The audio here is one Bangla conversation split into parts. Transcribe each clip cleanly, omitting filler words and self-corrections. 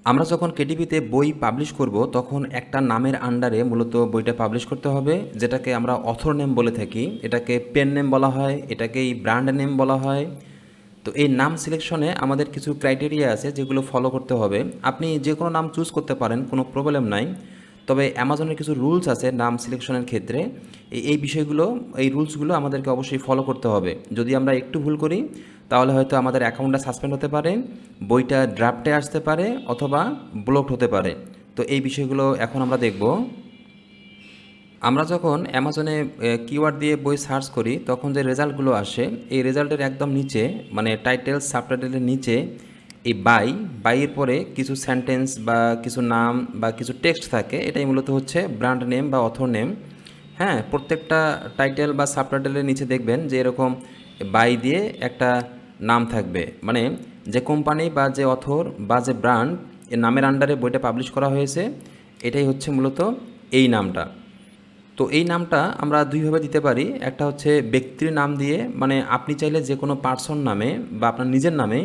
আমরা যখন কেডিপিতে বই পাবলিশ করব তখন একটা নামের আন্ডারে মূলত বইটা পাবলিশ করতে হবে, যেটাকে আমরা অথর নেম বলে থাকি। এটাকে পেন নেম বলা হয়, এটাকেই ব্র্যান্ড নেম বলা হয়। তো এই নাম সিলেকশনে আমাদের কিছু ক্রাইটেরিয়া আছে যেগুলো ফলো করতে হবে। আপনি যে কোনো নাম চুজ করতে পারেন, কোনো প্রবলেম নাই। তবে অ্যামাজনের কিছু রুলস আছে নাম সিলেকশনের ক্ষেত্রে। এই বিষয়গুলো, এই রুলসগুলো আমাদেরকে অবশ্যই ফলো করতে হবে। যদি আমরা একটু ভুল করি তাহলে হয়তো আমাদের অ্যাকাউন্টটা সাসপেন্ড হতে পারে, বইটা ড্রাফটে আসতে পারে, অথবা ব্লকড হতে পারে। তো এই বিষয়গুলো এখন আমরা দেখব। আমরা যখন অ্যামাজনে কিওয়ার্ড দিয়ে বই সার্চ করি তখন যে রেজাল্টগুলো আসে, এই রেজাল্টের একদম নিচে মানে টাইটেল সাবটাইটেলের নিচে এই বাইয়ের পরে কিছু সেন্টেন্স বা কিছু নাম বা কিছু টেক্সট থাকে। এটাই মূলত হচ্ছে ব্র্যান্ড নেম বা অথর নেম। হ্যাঁ, প্রত্যেকটা টাইটেল বা সাবটাইটেলের নিচে দেখবেন যে এরকম বাই দিয়ে একটা নাম থাকবে, মানে যে কোম্পানি বা যে অথর বা যে ব্র্যান্ড এর নামের আন্ডারে বইটা পাবলিশ করা হয়েছে, এটাই হচ্ছে মূলত এই নামটা। তো এই নামটা আমরা দুইভাবে দিতে পারি। একটা হচ্ছে ব্যক্তির নাম দিয়ে, মানে আপনি চাইলে যে কোনো পার্সন নামে বা আপনার নিজের নামে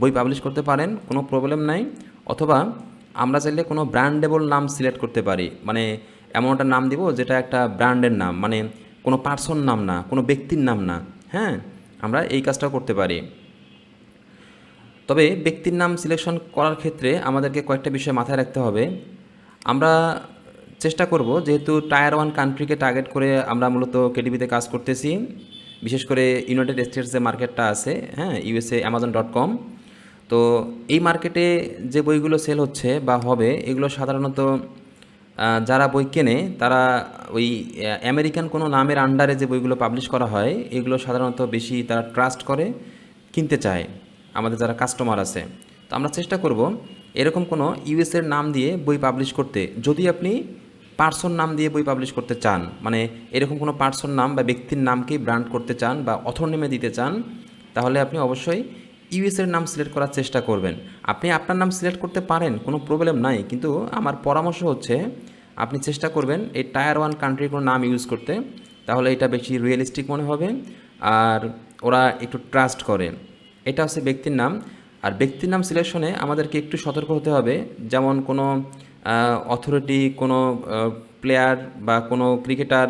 বই পাবলিশ করতে পারেন, কোনো প্রবলেম নাই। অথবা আমরা চাইলে কোনো ব্র্যান্ডেবল নাম সিলেক্ট করতে পারি, মানে এমন একটা নাম দিব যেটা একটা ব্র্যান্ডের নাম, মানে কোনো পার্সন নাম না, কোনো ব্যক্তির নাম না। হ্যাঁ, আমরা এই কাজটাও করতে পারি। তবে ব্যক্তির নাম সিলেকশন করার ক্ষেত্রে আমাদেরকে কয়েকটা বিষয় মাথায় রাখতে হবে। আমরা চেষ্টা করব, যেহেতু টায়ার ওয়ান কান্ট্রিকে টার্গেট করে আমরা মূলত কেডিবিতে কাজ করতেছি, বিশেষ করে ইউনাইটেড স্টেটস যে মার্কেটটা আছে, হ্যাঁ, ইউএসএ Amazon.com। তো এই মার্কেটে যে বইগুলো সেল হচ্ছে বা হবে, এগুলো সাধারণত যারা বই কেনে তারা ওই আমেরিকান কোনো নামের আন্ডারে যে বইগুলো পাবলিশ করা হয় এগুলো সাধারণত বেশি তারা ট্রাস্ট করে কিনতে চায়, আমাদের যারা কাস্টমার আছে। তো আমরা চেষ্টা করব এরকম কোনো ইউএসের নাম দিয়ে বই পাবলিশ করতে। যদি আপনি পার্সন নাম দিয়ে বই পাবলিশ করতে চান, মানে এরকম কোনো পার্সন নাম বা ব্যক্তির নামকেই ব্র্যান্ড করতে চান বা অথর নেমে দিতে চান, তাহলে আপনি অবশ্যই ইউএসের নাম সিলেক্ট করার চেষ্টা করবেন। আপনি আপনার নাম সিলেক্ট করতে পারেন, কোনো প্রবলেম নাই, কিন্তু আমার পরামর্শ হচ্ছে আপনি চেষ্টা করবেন এই টায়ার ওয়ান কান্ট্রির কোনো নাম ইউজ করতে, তাহলে এটা বেশি রিয়েলিস্টিক মনে হবে আর ওরা একটু ট্রাস্ট করে। এটা হচ্ছে ব্যক্তির নাম। আর ব্যক্তির নাম সিলেকশনে আমাদেরকে একটু সতর্ক হতে হবে, যেমন কোনো অথরিটি, কোনো প্লেয়ার বা কোনো ক্রিকেটার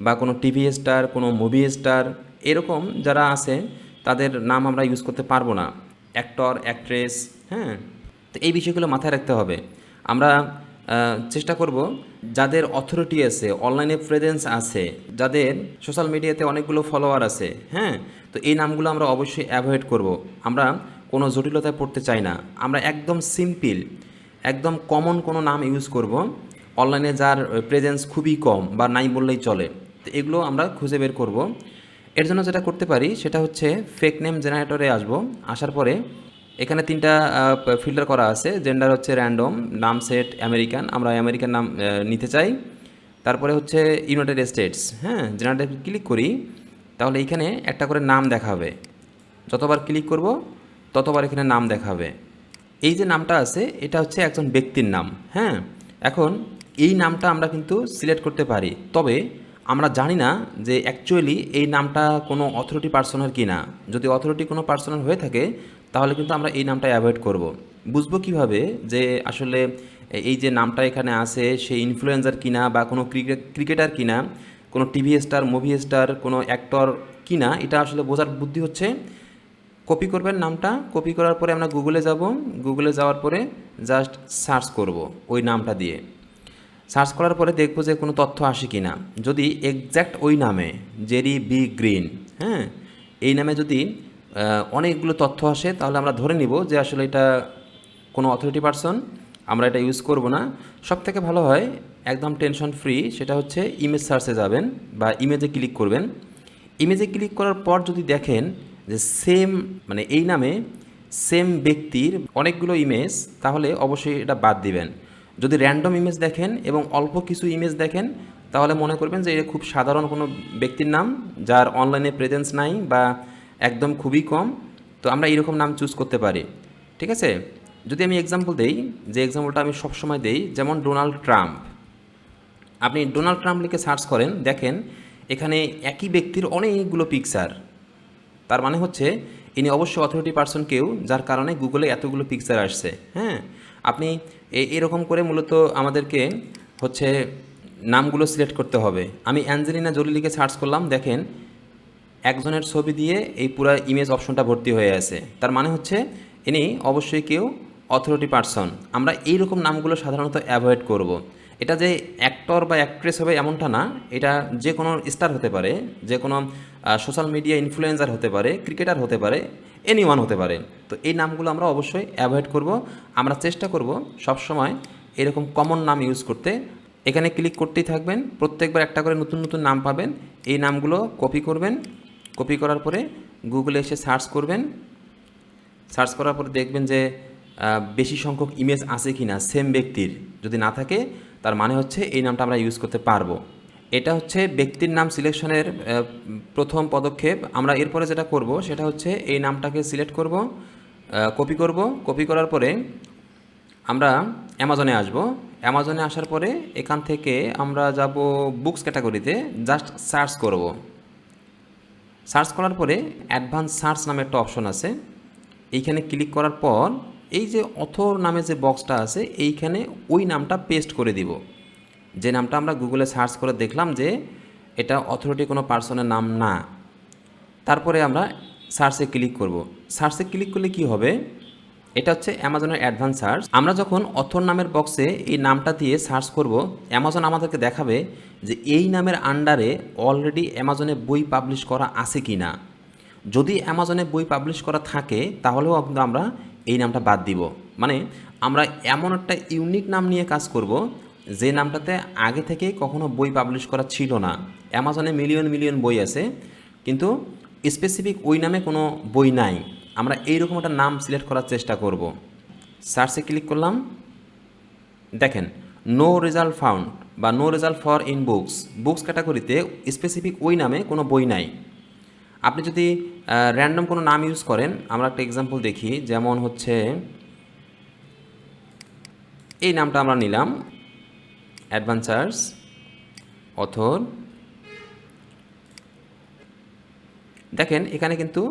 বা কোনো টিভি স্টার, কোনো মুভি স্টার, এরকম যারা আছে তাদের নাম আমরা ইউজ করতে পারবো না। অ্যাক্টর, অ্যাক্ট্রেস, হ্যাঁ। তো এই বিষয়গুলো মাথায় রাখতে হবে। আমরা চেষ্টা করব যাদের অথরিটি আছে, অনলাইনে প্রেজেন্স আছে, যাদের সোশ্যাল মিডিয়াতে অনেকগুলো ফলোয়ার আছে, হ্যাঁ, তো এই নামগুলো আমরা অবশ্যই অ্যাভয়েড করব। আমরা কোনো জটিলতায় পড়তে চাই না। আমরা একদম সিম্পল, একদম কমন কোনো নাম ইউজ করব, অনলাইনে যার প্রেজেন্স খুবই কম বা নাই বললেই চলে। তো এগুলো আমরা খুঁজে বের করব। এর জন্য যেটা করতে পারি সেটা হচ্ছে ফেক নেম জেনারেটরে আসবো। আসার পরে এখানে তিনটা ফিল্টার করা আছে। জেন্ডার হচ্ছে র্যান্ডম, নাম সেট আমেরিকান, আমরা আমেরিকান নাম নিতে চাই। তারপরে হচ্ছে ইউনাইটেড স্টেটস, হ্যাঁ, জেনারেটে ক্লিক করি, তাহলে এইখানে একটা করে নাম দেখাবে। যতবার ক্লিক করব ততবার এখানে নাম দেখাবে। এই যে নামটা আছে এটা হচ্ছে একজন ব্যক্তির নাম। হ্যাঁ, এখন এই নামটা আমরা কিন্তু সিলেক্ট করতে পারি, তবে আমরা জানি না যে অ্যাকচুয়ালি এই নামটা কোনো অথরিটি পার্সোনাল কি না। যদি অথরিটি কোনো পার্সোনাল হয়ে থাকে তাহলে কিন্তু আমরা এই নামটা অ্যাভয়েড করব। বুঝবো কিভাবে যে আসলে এই যে নামটা এখানে আছে সে ইনফ্লুয়েন্সার কিনা বা কোনো ক্রিকেটার কিনা, কোনো টিভি স্টার, মুভি স্টার, কোনো অ্যাক্টর কিনা, এটা আসলে বোঝার বুদ্ধি হচ্ছে কপি করবেন নামটা। কপি করার পরে আমরা গুগলে যাব। গুগলে যাওয়ার পরে জাস্ট সার্চ করব ওই নামটা দিয়ে। সার্চ করার পরে দেখব যে কোনো তথ্য আসে কি না। যদি এক্স্যাক্ট ওই নামে জেরি বি গ্রিন, হ্যাঁ, এই নামে যদি অনেকগুলো তথ্য আসে তাহলে আমরা ধরে নিব যে আসলে এটা কোনো অথরিটি পারসন, আমরা এটা ইউজ করব না। সব থেকে ভালো হয় একদম টেনশন ফ্রি, সেটা হচ্ছে ইমেজ সার্চে যাবেন বা ইমেজে ক্লিক করবেন। ইমেজে ক্লিক করার পর যদি দেখেন যে সেম, মানে এই নামে সেম ব্যক্তির অনেকগুলো ইমেজ, তাহলে অবশ্যই এটা বাদ দিবেন। যদি র্যান্ডম ইমেজ দেখেন এবং অল্প কিছু ইমেজ দেখেন তাহলে মনে করবেন যে এটা খুব সাধারণ কোনো ব্যক্তির নাম যার অনলাইনে প্রেজেন্স নাই বা একদম খুবই কম। তো আমরা এরকম নাম চুজ করতে পারি। ঠিক আছে, যদি আমি এক্সাম্পল দেই, যে এক্সাম্পলটা আমি সবসময় দেই, যেমন ডোনাল্ড ট্রাম্প। আপনি ডোনাল্ড ট্রাম্প লিখে সার্চ করেন, দেখেন এখানে একই ব্যক্তির অনেকগুলো পিকচার। তার মানে হচ্ছে ইনি অবশ্যই অথরিটি পার্সন কেউ, যার কারণে গুগলে এতগুলো পিকচার আসছে। হ্যাঁ, আপনি এরকম করে মূলত আমাদেরকে হচ্ছে নামগুলো সিলেক্ট করতে হবে। আমি অ্যাঞ্জেলিনা জোলি লিখে সার্চ করলাম, দেখেন একজনের ছবি দিয়ে এই পুরো ইমেজ অপশনটা ভর্তি হয়ে আছে। তার মানে হচ্ছে ইনি অবশ্যই কেউ অথরিটি পারসন। আমরা এইরকম নামগুলো সাধারণত অ্যাভয়েড করব। এটা যে অ্যাক্টর বা অ্যাক্ট্রেস হবে এমনটা না, এটা যে কোনো স্টার হতে পারে, যে কোনো সোশ্যাল মিডিয়া ইনফ্লুয়েন্সার হতে পারে, ক্রিকেটার হতে পারে, এনিওয়ান হতে পারে। তো এই নামগুলো আমরা অবশ্যই অ্যাভয়েড করব। আমরা চেষ্টা করব সবসময় এরকম কমন নাম ইউজ করতে। এখানে ক্লিক করতেই থাকবেন, প্রত্যেকবার একটা করে নতুন নতুন নাম পাবেন। এই নামগুলো কপি করবেন, কপি করার পরে গুগলে এসে সার্চ করবেন। সার্চ করার পরে দেখবেন যে বেশি সংখ্যক ইমেজ আছে কি না সেম ব্যক্তির। যদি না থাকে তার মানে হচ্ছে এই নামটা আমরা ইউজ করতে পারবো। এটা হচ্ছে ব্যক্তির নাম সিলেকশনের প্রথম পদক্ষেপ। আমরা এরপরে যেটা করব সেটা হচ্ছে এই নামটাকে সিলেক্ট করব, কপি করব। কপি করার পরে আমরা অ্যামাজনে আসব। অ্যামাজনে আসার পরে এখান থেকে আমরা যাব বুকস ক্যাটাগরিতে, জাস্ট সার্চ করব। সার্চ করার পরে অ্যাডভান্স সার্চ নামে একটা অপশন আছে, এইখানে ক্লিক করার পর এই যে অথর নামে যে বক্সটা আছে এইখানে ওই নামটা পেস্ট করে দিব, যে নামটা আমরা গুগলে সার্চ করে দেখলাম যে এটা অথরিটি কোনো পার্সনের নাম না। তারপরে আমরা সার্চে ক্লিক করব। সার্চে ক্লিক করলে কি হবে, এটা হচ্ছে অ্যামাজনের অ্যাডভান্স সার্চ। আমরা যখন অথর নামের বক্সে এই নামটা দিয়ে সার্চ করব, অ্যামাজন আমাদেরকে দেখাবে যে এই নামের আন্ডারে অলরেডি অ্যামাজনে বই পাবলিশ করা আছে কি না। যদি অ্যামাজনে বই পাবলিশ করা থাকে তাহলেও আমরা এই নামটা বাদ দিব। মানে আমরা এমন একটা ইউনিক নাম নিয়ে কাজ করব যে নামটাতে আগে থেকে কখনো বই পাবলিশ করা ছিল না। অ্যামাজনে মিলিয়ন মিলিয়ন বই আছে, কিন্তু স্পেসিফিক ওই নামে কোনো বই নাই। আমরা এইরকম একটা নাম সিলেক্ট করার চেষ্টা করব। সার্চে ক্লিক করলাম, দেখেন নো রেজাল্ট ফাউন্ড বা no result for in books, books ক্যাটাগরিতে স্পেসিফিক ওই নামে কোনো বই নাই। আপনি যদি র্যান্ডম কোনো নাম ইউজ করেন, আমরা একটা এক্সাম্পল দেখি, যেমন হচ্ছে এই নামটা আমরা নিলাম, অ্যাডভেঞ্চার্স অথর। দেখেন এখানে কিন্তু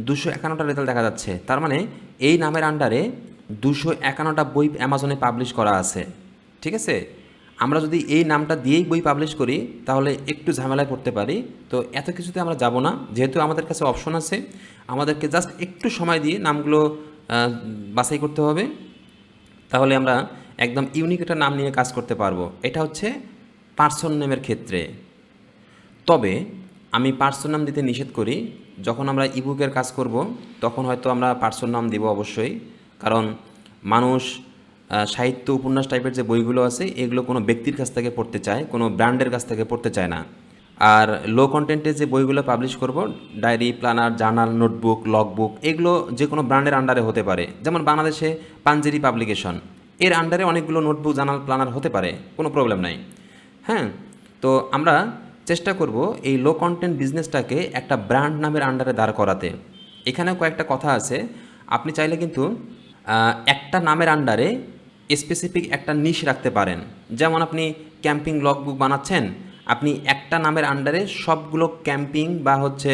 251টা রেজাল্ট দেখা যাচ্ছে। তার মানে এই নামের আন্ডারে 251টা বই অ্যামাজনে পাবলিশ করা আছে। ঠিক আছে, আমরা যদি এই নামটা দিয়েই বই পাবলিশ করি তাহলে একটু ঝামেলায় পড়তে পারি। তো এত কিছুতে আমরা যাব না, যেহেতু আমাদের কাছে অপশন আছে, আমাদেরকে জাস্ট একটু সময় দিয়ে নামগুলো বাছাই করতে হবে। তাহলে আমরা একদম ইউনিক একটা নাম নিয়ে কাজ করতে পারবো। এটা হচ্ছে পার্সন নেমের ক্ষেত্রে। তবে আমি পার্সন নাম দিতে নিষেধ করি। যখন আমরা ইবুকের কাজ করব তখন হয়তো আমরা পার্সন নাম দিব অবশ্যই, কারণ মানুষ সাহিত্য উপন্যাস টাইপের যে বইগুলো আছে এগুলো কোনো ব্যক্তির কাছ থেকে পড়তে চায়, কোনো ব্র্যান্ডের কাছ থেকে পড়তে চায় না। আর লো কন্টেন্টের যে বইগুলো পাবলিশ করব, diary, planner, journal, notebook, logbook, এগুলো যে কোনো ব্র্যান্ডের আন্ডারে হতে পারে। যেমন বাংলাদেশে পাঞ্জেরি পাবলিকেশন, এর আন্ডারে অনেকগুলো নোটবুক, জার্নাল, প্ল্যানার হতে পারে, কোনো প্রবলেম নাই। হ্যাঁ, তো আমরা চেষ্টা করব এই লো কন্টেন্ট বিজনেসটাকে একটা ব্র্যান্ড নামের আন্ডারে দাঁড় করাতে। এখানে কয়েকটা কথা আছে, আপনি চাইলে কিন্তু একটা নামের আন্ডারে স্পেসিফিক একটা নিশ রাখতে পারেন। যেমন আপনি ক্যাম্পিং লগবুক বানাচ্ছেন, আপনি একটা নামের আন্ডারে সবগুলো ক্যাম্পিং বা হচ্ছে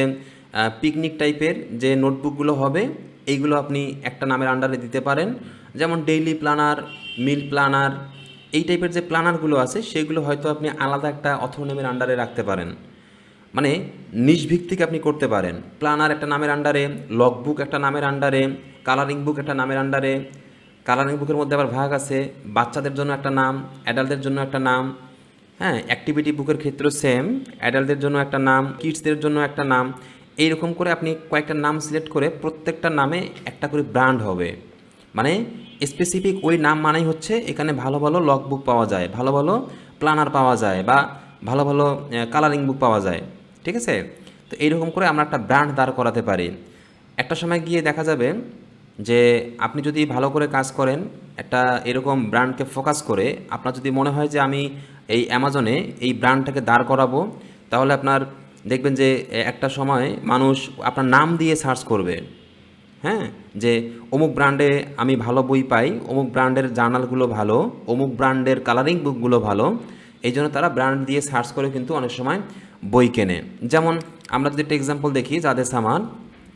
পিকনিক টাইপের যে নোটবুকগুলো হবে এইগুলো আপনি একটা নামের আন্ডারে দিতে পারেন। যেমন ডেইলি প্ল্যানার, মিল প্ল্যানার, এই টাইপের যে প্ল্যানারগুলো আছে সেগুলো হয়তো আপনি আলাদা একটা অথর নেমের আন্ডারে রাখতে পারেন। মানে নিশভিত্তিক আপনি করতে পারেন। প্ল্যানার একটা নামের আন্ডারে, লগবুক একটা নামের আন্ডারে, কালারিং বুক একটা নামের আন্ডারে। কালারিং বুকের মধ্যে আবার ভাগ আছে, বাচ্চাদের জন্য একটা নাম, অ্যাডাল্টদের জন্য একটা নাম। হ্যাঁ, অ্যাক্টিভিটি বুকের ক্ষেত্রেও সেম, অ্যাডাল্টদের জন্য একটা নাম, কিডসদের জন্য একটা নাম। এইরকম করে আপনি কয়েকটা নাম সিলেক্ট করে প্রত্যেকটা নামে একটা করে ব্র্যান্ড হবে। মানে স্পেসিফিক ওই নাম মানেই হচ্ছে এখানে ভালো ভালো লগ বুক পাওয়া যায়, ভালো ভালো প্ল্যানার পাওয়া যায়, বা ভালো ভালো কালারিং বুক পাওয়া যায়। ঠিক আছে, তো এইরকম করে আমরা একটা ব্র্যান্ড দাঁড় করাতে পারি। একটা সময় গিয়ে দেখা যাবে যে আপনি যদি ভালো করে কাজ করেন, একটা এরকম ব্র্যান্ডকে ফোকাস করে, আপনার যদি মনে হয় যে আমি এই অ্যামাজনে এই ব্র্যান্ডটাকে দাঁড় করাবো, তাহলে আপনার দেখবেন যে একটা সময় মানুষ আপনার নাম দিয়ে সার্চ করবে। হ্যাঁ, যে অমুক ব্র্যান্ডে আমি ভালো বই পাই, অমুক ব্র্যান্ডের জার্নালগুলো ভালো, অমুক ব্র্যান্ডের কালারিং বুকগুলো ভালো। এই জন্য তারা ব্র্যান্ড দিয়ে সার্চ করে কিন্তু অনেক সময় বই কেনে। যেমন আমরা যদি একটা এক্সাম্পল দেখি, যাদের সামান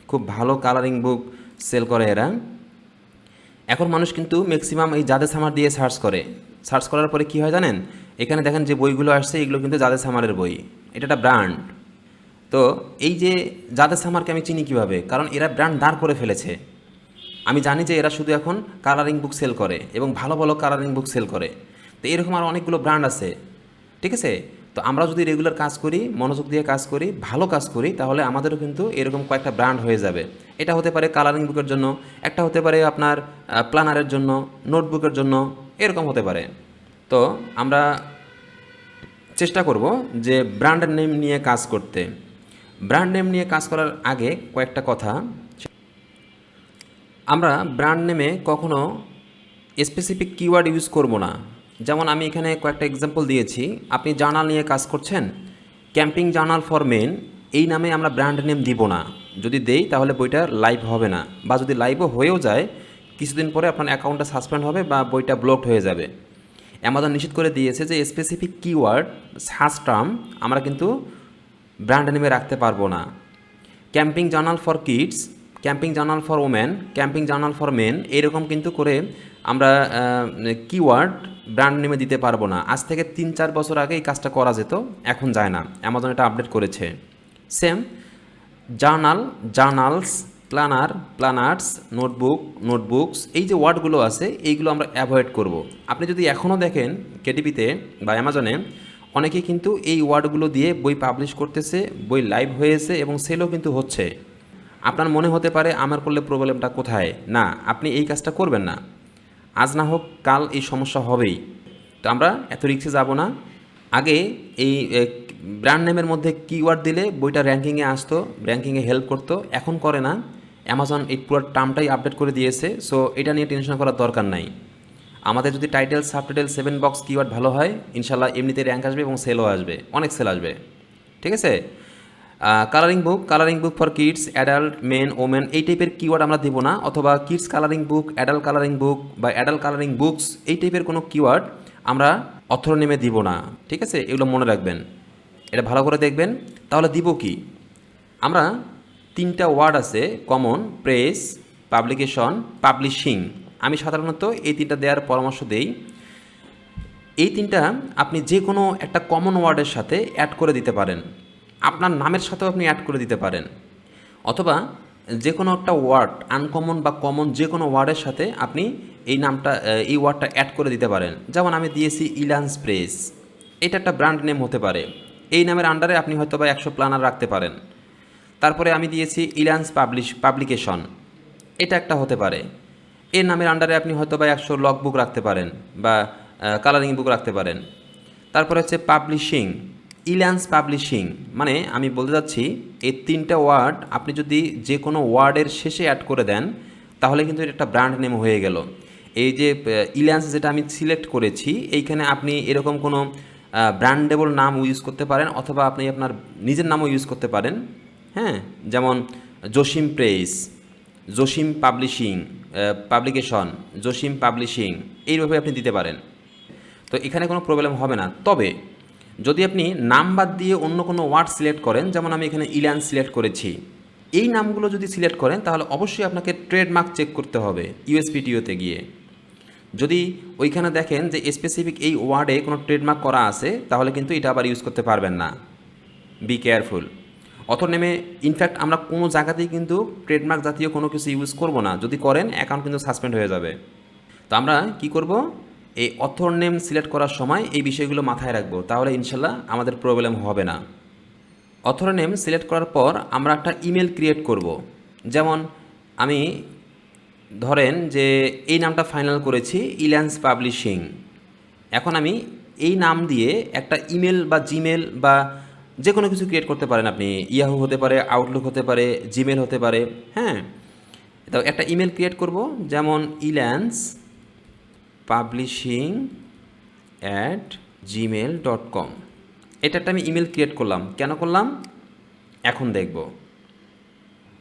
খুব ভালো কালারিং বুক সেল করে এরা, এখন মানুষ কিন্তু ম্যাক্সিমাম এই জাদে সামার দিয়ে সার্চ করার পরে কী হয় জানেন, এখানে দেখেন যে বইগুলো আসছে এগুলো কিন্তু জাদে সামারের বই, এটা একটা ব্র্যান্ড। তো এই যে জাদে সামারকে আমি চিনি কীভাবে, কারণ এরা ব্র্যান্ড দাঁড় করে ফেলেছে। আমি জানি যে এরা শুধু এখন কালারিং বুক সেল করে এবং ভালো ভালো কালারিং বুক সেল করে। তো এরকম আর অনেকগুলো ব্র্যান্ড আছে, ঠিক আছে। তো আমরা যদি রেগুলার কাজ করি, মনোযোগ দিয়ে কাজ করি, ভালো কাজ করি, তাহলে আমাদেরও কিন্তু এরকম কয়েকটা ব্র্যান্ড হয়ে যাবে। এটা হতে পারে কালারিং বুকের জন্য, একটা হতে পারে আপনার প্ল্যানারের জন্য, নোটবুকের জন্য, এরকম হতে পারে। তো আমরা চেষ্টা করব যে ব্র্যান্ড নেম নিয়ে কাজ করতে। ব্র্যান্ড নেম নিয়ে কাজ করার আগে কয়েকটা কথা, আমরা ব্র্যান্ড নেমে কখনো স্পেসিফিক কিওয়ার্ড ইউজ করব না। যেমন আমি এখানে কয়েকটা এক্সাম্পল দিয়েছি। আপনি জার্নাল নিয়ে কাজ করছেন, ক্যাম্পিং জার্নাল ফর মেন, এই নামে আমরা ব্র্যান্ড নেম দিব না। যদি দেই তাহলে বইটা লাইভ হবে না, বা যদি লাইভও হয়েও যায় কিছুদিন পরে আপনার অ্যাকাউন্টটা সাসপেন্ড হবে বা বইটা ব্লকড হয়ে যাবে। অ্যামাজন নিশ্চিত করে দিয়েছে যে স্পেসিফিক কিওয়ার্ড সার্চ টার্ম আমরা কিন্তু ব্র্যান্ড নেমে রাখতে পারবো না। Camping journal for kids, camping journal for women, camping journal for men, এরকম কিন্তু করে আমরা কিওয়ার্ড ব্র্যান্ড নেমে দিতে পারবো না। আজ থেকে 3-4 বছর আগে এই কাজটা করা যেত, এখন যায় না, অ্যামাজন এটা আপডেট করেছে। Same journal, journals, planner, planners, notebook, notebooks, এই যে ওয়ার্ডগুলো আছে এইগুলো আমরা অ্যাভয়েড করব। আপনি যদি এখনও দেখেন কেডিপিতে বা অ্যামাজনে অনেকেই কিন্তু এই ওয়ার্ডগুলো দিয়ে বই পাবলিশ করতেছে, বই লাইভ হয়েছে এবং সেলও কিন্তু হচ্ছে। আপনার মনে হতে পারে আমার করলে প্রবলেমটা কোথায়, না, আপনি এই কাজটা করবেন না। আজ না হোক কাল এই সমস্যা হবেই। তো আমরা এত রিস্কে যাব না। আগে এই ব্র্যান্ড নেমের মধ্যে কিওয়ার্ড দিলে বইটা র্যাঙ্কিংয়ে আসতো, র্যাঙ্কিংয়ে হেল্প করতো, এখন করে না। অ্যামাজন এই পুরো টার্মটাই আপডেট করে দিয়েছে, সো এটা নিয়ে টেনশন করার দরকার নাই। আমাদের যদি টাইটেল, সাবটাইটেল, 7 বক্স কিওয়ার্ড ভালো হয়, ইনশাল্লাহ এমনিতে র্যাঙ্ক আসবে এবং সেলও আসবে, অনেক সেল আসবে, ঠিক আছে। Colouring book, colouring book for kids, adult, men, women, এই টাইপের কিওয়ার্ড আমরা দিব না, অথবা kids colouring book, adult colouring book বা অ্যাডাল্ট কালারিং বুকস, এই টাইপের কোনো কিওয়ার্ড আমরা অথর নেমে দিব না, ঠিক আছে। এগুলো মনে রাখবেন, এটা ভালো করে দেখবেন। তাহলে দিব কি, আমরা 3টা ওয়ার্ড আছে কমন: প্রেস, পাবলিকেশন, পাবলিশিং। আমি সাধারণত এই 3টা দেওয়ার পরামর্শ দেই। এই 3টা আপনি যে কোনো একটা কমন ওয়ার্ডের সাথে অ্যাড করে দিতে পারেন, আপনার নামের সাথেও আপনি অ্যাড করে দিতে পারেন, অথবা যে কোনো একটা ওয়ার্ড আনকমন বা কমন যে কোনো ওয়ার্ডের সাথে আপনি এই নামটা, এই ওয়ার্ডটা অ্যাড করে দিতে পারেন। যেমন আমি দিয়েছি ইলান্স প্রেস, এটা একটা ব্র্যান্ড নেম হতে পারে। এই নামের আন্ডারে আপনি হয়তো বা 100 প্ল্যানার রাখতে পারেন। তারপরে আমি দিয়েছি ইলান্স পাবলিকেশন, এটা একটা হতে পারে। এর নামের আন্ডারে আপনি হয়তো বা 100 লগ বুক রাখতে পারেন বা কালারিং বুক রাখতে পারেন। তারপরে হচ্ছে পাবলিশিং, ইলান্স পাবলিশিং, মানে আমি বলতে যাচ্ছি এই 3টা ওয়ার্ড আপনি যদি যে কোনো ওয়ার্ডের শেষে অ্যাড করে দেন তাহলে কিন্তু এটা একটা ব্র্যান্ড নেম হয়ে গেল। এই যে ইলান্স যেটা আমি সিলেক্ট করেছি, এইখানে আপনি এরকম কোনো ব্র্যান্ডেবল নাম ইউজ করতে পারেন, অথবা আপনি আপনার নিজের নামও ইউজ করতে পারেন। হ্যাঁ, যেমন Jasim press, Jasim publishing, publication, Jasim publishing, এইভাবে আপনি দিতে পারেন। তো এখানে কোনো প্রবলেম হবে না। তবে যদি আপনি নাম বাদ দিয়ে অন্য কোনো ওয়ার্ড সিলেক্ট করেন, যেমন আমি এখানে ইলান সিলেক্ট করেছি, এই নামগুলো যদি সিলেক্ট করেন তাহলে অবশ্যই আপনাকে ট্রেডমার্ক চেক করতে হবে ইউএসপিটিওতে গিয়ে। যদি ওইখানে দেখেন যে স্পেসিফিক এই ওয়ার্ডে কোনো ট্রেডমার্ক করা আছে, তাহলে কিন্তু এটা আবার ইউজ করতে পারবেন না। Be careful. অথর নেমে ইনফ্যাক্ট আমরা কোনো জায়গাতেই কিন্তু ট্রেডমার্ক জাতীয় কোনো কিছু ইউজ করব না, যদি করেন অ্যাকাউন্ট কিন্তু সাসপেন্ড হয়ে যাবে। তো আমরা কি করব, এই অথর নেম সিলেক্ট করার সময় এই বিষয়গুলো মাথায় রাখবো, তাহলে ইনশাল্লাহ আমাদের প্রবলেম হবে না। অথর নেম সিলেক্ট করার পর আমরা একটা ইমেল ক্রিয়েট করব। যেমন আমি ধরেন যে এই নামটা ফাইনাল করেছি ইলান্স পাবলিশিং। এখন আমি এই নাম দিয়ে একটা ইমেল বা জিমেল বা যে কোনো কিছু ক্রিয়েট করতে পারেন আপনি। ইয়াহু হতে পারে, আউটলুক হতে পারে, জিমেল হতে পারে। হ্যাঁ, তো একটা ইমেল ক্রিয়েট করব, যেমন ইলান্স publishing@gmail.com। এটা একটা আমি ইমেল ক্রিয়েট করলাম। কেন করলাম এখন দেখব।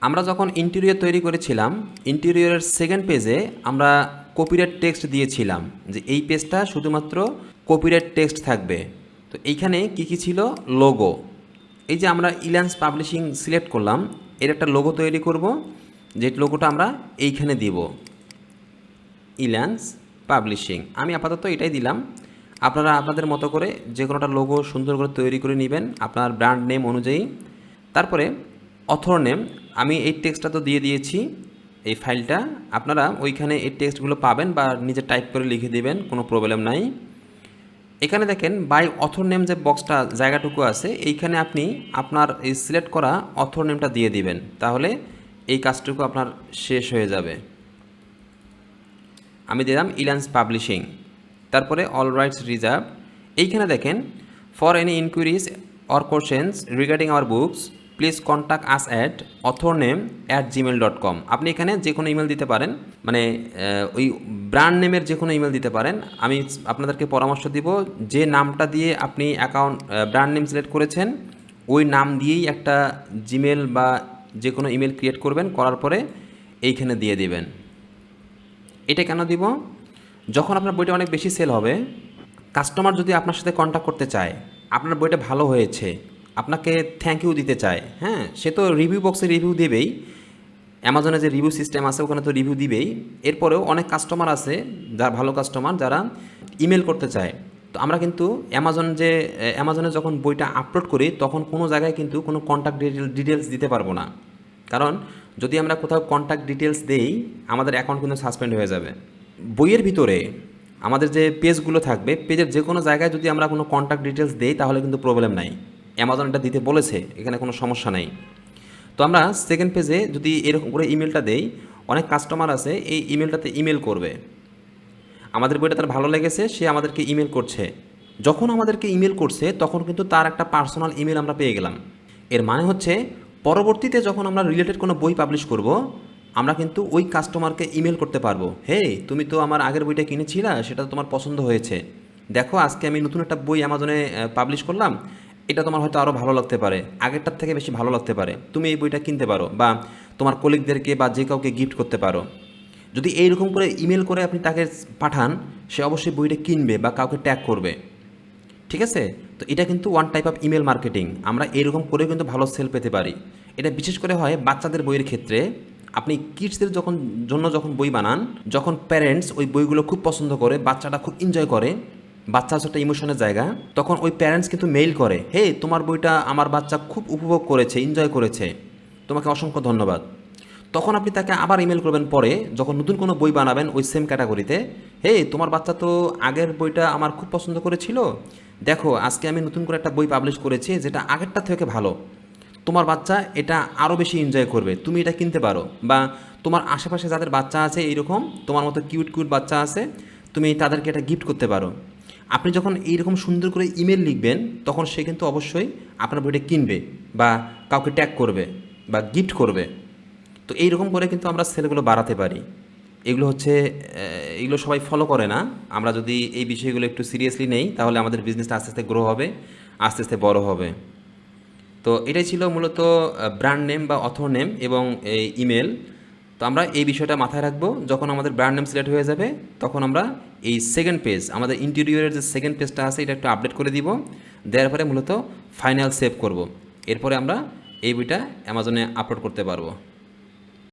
আমরা যখন ইন্টেরিয়র তৈরি করেছিলাম, ইন্টেরিয়রের সেকেন্ড পেজে আমরা কপিরাইট টেক্সট দিয়েছিলাম যে এই পেজটা শুধুমাত্র কপিরাইট টেক্সট থাকবে। তো এইখানে কি কি ছিল, লোগো। এই যে আমরা ইলান্স পাবলিশিং সিলেক্ট করলাম, এর একটা লোগো তৈরি করব, যে লোগোটা আমরা এইখানে দিব। ইল্যান্স পাবলিশিং। আমি আপাতত এটাই দিলাম। আপনারা আপনাদের মতো করে যে কোনোটা লোগো সুন্দর করে তৈরি করে নেবেন আপনার ব্র্যান্ড নেম অনুযায়ী। তারপরে অথর নেম, আমি এই টেক্সটটা তো দিয়ে দিয়েছি এই ফাইলটা, আপনারা ওইখানে এই টেক্সটগুলো পাবেন বা নিজে টাইপ করে লিখে দেবেন, কোনো প্রবলেম নাই। এখানে দেখেন বাই অথর নেম যে বক্সটা জায়গাটুকু আছে, এইখানে আপনি আপনার এই সিলেক্ট করা অথর নেমটা দিয়ে দিবেন, তাহলে এই কাজটুকু আপনার শেষ হয়ে যাবে। আমি দিলাম ইল্যান্স পাবলিশিং, তারপরে অল রাইটস রিজার্ভ। এইখানে দেখেন for any inquiries or questions regarding our books please contact us at authorname@gmail.com। আপনি এখানে যে কোনো ইমেল দিতে পারেন, মানে ওই ব্র্যান্ড নেমের যে কোনো ইমেল দিতে পারেন। আমি আপনাদেরকে পরামর্শ দিব যে নামটা দিয়ে আপনি অ্যাকাউন্ট ব্র্যান্ড নেম সিলেক্ট করেছেন ওই নাম দিয়েই একটা জিমেল বা যে কোনো ইমেল ক্রিয়েট করবেন, করার পরে এইখানে দিয়ে দিবেন। এটা কেন দিব? যখন আপনার বইটা অনেক বেশি সেল হবে, কাস্টমার যদি আপনার সাথে কন্ট্যাক্ট করতে চায়, আপনার বইটা ভালো হয়েছে, আপনাকে থ্যাংক ইউ দিতে চায়, হ্যাঁ, সে তো রিভিউ বক্সে রিভিউ দেবেই, অ্যামাজনে যে রিভিউ সিস্টেম আছে ওখানে তো রিভিউ দিবেই। এরপরেও অনেক কাস্টমার আছে যারা ভালো কাস্টমার, যারা ইমেল করতে চায়। তো আমরা কিন্তু অ্যামাজনে যখন বইটা আপলোড করি তখন কোনো জায়গায় কিন্তু কোনো কন্ট্যাক্ট ডিটেলস দিতে পারবো না, কারণ যদি আমরা কোথাও কন্ট্যাক্ট ডিটেলস দেই আমাদের অ্যাকাউন্ট কিন্তু সাসপেন্ড হয়ে যাবে। বইয়ের ভিতরে আমাদের যে পেজগুলো থাকবে, পেজের যে কোনো জায়গায় যদি আমরা কোনো কন্ট্যাক্ট ডিটেলস দেই তাহলে কিন্তু প্রবলেম নাই, অ্যামাজন এটা দিতে বলেছে, এখানে কোনো সমস্যা নাই। তো আমরা সেকেন্ড পেজে যদি এরকম করে ইমেলটা দেই, অনেক কাস্টমার আছে এই ইমেলটাতে ইমেল করবে, আমাদের বইটা তার ভালো লেগেছে, সে আমাদেরকে ইমেল করছে। যখন আমাদেরকে ইমেল করছে তখন কিন্তু তার একটা পার্সোনাল ইমেল আমরা পেয়ে গেলাম। এর মানে হচ্ছে পরবর্তীতে যখন আমরা রিলেটেড কোনো বই পাবলিশ করব, আমরা কিন্তু ওই কাস্টমারকে ইমেল করতে পারবো, হে তুমি তো আমার আগের বইটা কিনেছিলা, সেটা তোমার পছন্দ হয়েছে, দেখো আজকে আমি নতুন একটা বই অ্যামাজনে পাবলিশ করলাম, এটা তোমার হয়তো আরও ভালো লাগতে পারে, আগেরটার থেকে বেশি ভালো লাগতে পারে, তুমি এই বইটা কিনতে পারো বা তোমার কলিগদেরকে বা যে কাউকে গিফট করতে পারো। যদি এইরকম করে ইমেল করে আপনি তাকে পাঠান, সে অবশ্যই বইটা কিনবে বা কাউকে ট্যাগ করবে, ঠিক আছে? তো এটা কিন্তু one type of email marketing, আমরা এরকম করেও কিন্তু ভালো সেল পেতে পারি। এটা বিশেষ করে হয় বাচ্চাদের বইয়ের ক্ষেত্রে। আপনি কিডসদের যখন বই বানান, যখন প্যারেন্টস ওই বইগুলো খুব পছন্দ করে, বাচ্চাটা খুব এনজয় করে, বাচ্চা হচ্ছে একটা ইমোশনের জায়গা, তখন ওই প্যারেন্টস কিন্তু মেইল করে, হে তোমার বইটা আমার বাচ্চা খুব উপভোগ করেছে, এনজয় করেছে, তোমাকে অসংখ্য ধন্যবাদ। তখন আপনি তাকে আবার ইমেল করবেন পরে যখন নতুন কোনো বই বানাবেন ওই সেম ক্যাটাগরিতে, হে তোমার বাচ্চা তো আগের বইটা আমার খুব পছন্দ করেছিল, দেখো আজকে আমি নতুন করে একটা বই পাবলিশ করেছি যেটা আগেরটা থেকে ভালো, তোমার বাচ্চা এটা আরও বেশি এনজয় করবে, তুমি এটা কিনতে পারো, বা তোমার আশেপাশে যাদের বাচ্চা আছে এইরকম তোমার মতো কিউট কিউট বাচ্চা আছে, তুমি তাদেরকে এটা গিফট করতে পারো। আপনি যখন এইরকম সুন্দর করে ইমেল লিখবেন তখন সে কিন্তু অবশ্যই আপনার বইটা কিনবে বা কাউকে ট্যাগ করবে বা গিফট করবে। তো এইরকম করে কিন্তু আমরা সেলগুলো বাড়াতে পারি। এগুলো সবাই ফলো করে না। আমরা যদি এই বিষয়গুলো একটু সিরিয়াসলি নেই তাহলে আমাদের বিজনেসটা আস্তে আস্তে গ্রো হবে, আস্তে আস্তে বড় হবে। তো এটাই ছিল মূলত ব্র্যান্ড নেম বা অথর নেম এবং এই ইমেল। তো আমরা এই বিষয়টা মাথায় রাখবো, যখন আমাদের ব্র্যান্ড নেম সিলেক্ট হয়ে যাবে তখন আমরা এই সেকেন্ড পেজ, আমাদের ইন্টেরিয়রের যে সেকেন্ড পেজটা আছে এটা একটু আপডেট করে দিব, দেওয়ার পরে মূলত ফাইনাল সেভ করব। এরপরে আমরা এই বইটা অ্যামাজনে আপলোড করতে পারবো।